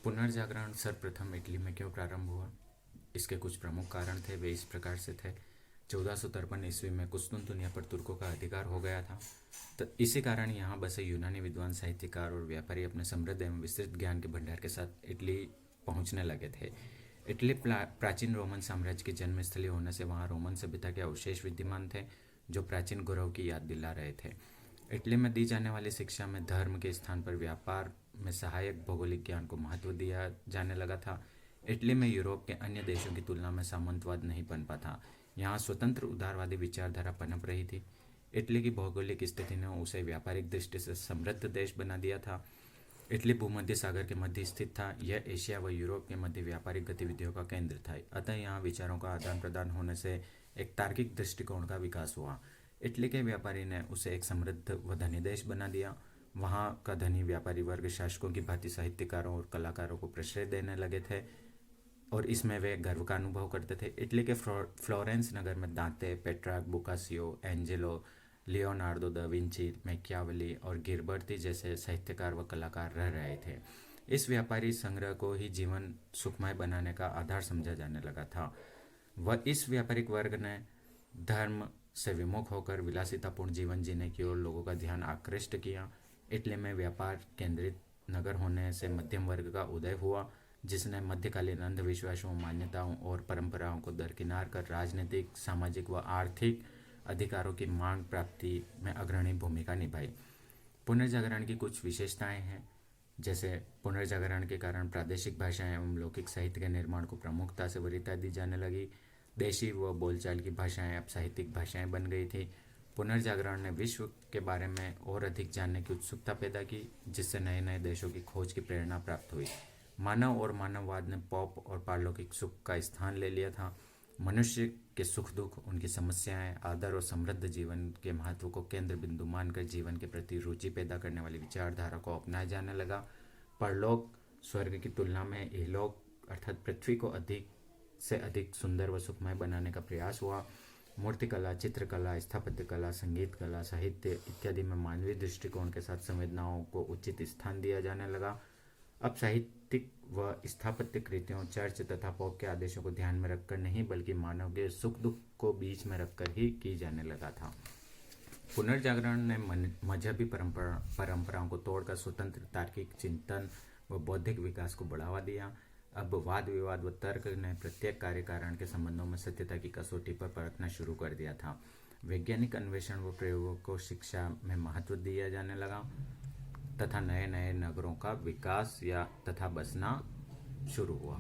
पुनर्जागरण सर्वप्रथम इटली में क्यों प्रारंभ हुआ? इसके कुछ प्रमुख कारण थे। वे इस प्रकार से थे। 1453 ईस्वी में कुस्तुनतुनिया पर तुर्कों का अधिकार हो गया था। तो इसी कारण यहाँ बसे यूनानी विद्वान, साहित्यकार और व्यापारी अपने समृद्ध एवं विस्तृत ज्ञान के भंडार के साथ इटली पहुँचने लगे थे। इटली प्राचीन रोमन साम्राज्य की जन्मस्थली होने से वहाँ रोमन सभ्यता के अवशेष विद्यमान थे जो प्राचीन गौरव की याद दिला रहे थे। इटली में दी जाने वाली शिक्षा में धर्म के स्थान पर व्यापार में सहायक भौगोलिक ज्ञान को महत्व दिया जाने लगा था। इटली में यूरोप के अन्य देशों की तुलना में सामंतवाद नहीं पनपा था। यहाँ स्वतंत्र उदारवादी विचारधारा पनप रही थी। इटली की भौगोलिक स्थिति ने उसे व्यापारिक दृष्टि से समृद्ध देश बना दिया था। इटली भूमध्य सागर के मध्य स्थित था। यह एशिया व यूरोप के मध्य व्यापारिक गतिविधियों का केंद्र था। अतः यहाँ विचारों का आदान प्रदान होने से एक तार्किक दृष्टिकोण का विकास हुआ। इटली के व्यापारी ने उसे एक समृद्ध व धनी देश बना दिया। वहाँ का धनी व्यापारी वर्ग शासकों की भांति साहित्यकारों और कलाकारों को प्रश्रय देने लगे थे और इसमें वे गर्व का अनुभव करते थे। इटली के फ्लोरेंस नगर में Dante, Petrarch, Boccaccio, Angelo, Leonardo da Vinci, Machiavelli और गिरबर्ती जैसे साहित्यकार व कलाकार रह रहे थे। इस व्यापारी संग्रह को ही जीवन सुखमय बनाने का आधार समझा जाने लगा था। वह इस व्यापारिक वर्ग ने धर्म से विमुख होकर विलासितापूर्ण जीवन जीने की ओर लोगों का ध्यान आकृष्ट किया। इटली में व्यापार केंद्रित नगर होने से मध्यम वर्ग का उदय हुआ, जिसने मध्यकालीन अंधविश्वासों, मान्यताओं और परंपराओं को दरकिनार कर राजनीतिक, सामाजिक व आर्थिक अधिकारों की मांग प्राप्ति में अग्रणी भूमिका निभाई। पुनर्जागरण की कुछ विशेषताएं हैं, जैसे पुनर्जागरण के कारण प्रादेशिक भाषाएं एवं लौकिक साहित्य के निर्माण को प्रमुखता से वरीयता दी जाने लगी। देशी व बोलचाल की भाषाएं अब साहित्यिक भाषाएं बन गई थी। पुनर्जागरण ने विश्व के बारे में और अधिक जानने की उत्सुकता पैदा की, जिससे नए नए देशों की खोज की प्रेरणा प्राप्त हुई। मानव और मानववाद ने पौप और पारलौकिक सुख का स्थान ले लिया था। मनुष्य के सुख दुख, उनकी समस्याएं, आदर और समृद्ध जीवन के महत्व को केंद्र बिंदु मानकर जीवन के प्रति रुचि पैदा करने वाली विचारधारा को अपनाया जाने लगा। परलोक स्वर्ग की तुलना में इहलोक अर्थात पृथ्वी को अधिक से अधिक सुंदर व सुखमय बनाने का प्रयास हुआ। मूर्तिकला, चित्रकला, स्थापत्य कला, संगीत कला, साहित्य इत्यादि में मानवीय दृष्टिकोण के साथ संवेदनाओं को उचित स्थान दिया जाने लगा। अब साहित्यिक व स्थापत्य कृतियों, चर्च तथा पौप के आदेशों को ध्यान में रखकर नहीं, बल्कि मानव के सुख दुख को बीच में रखकर ही की जाने लगा था। पुनर्जागरण ने मजहबी परंपराओं को तोड़कर स्वतंत्र तार्किक चिंतन व बौद्धिक विकास को बढ़ावा दिया। अब वाद विवाद व तर्क ने प्रत्येक कार्य कारण के संबंधों में सत्यता की कसौटी पर परखना शुरू कर दिया था। वैज्ञानिक अन्वेषण व प्रयोगों को शिक्षा में महत्व दिया जाने लगा तथा नए नए नगरों का विकास तथा बसना शुरू हुआ।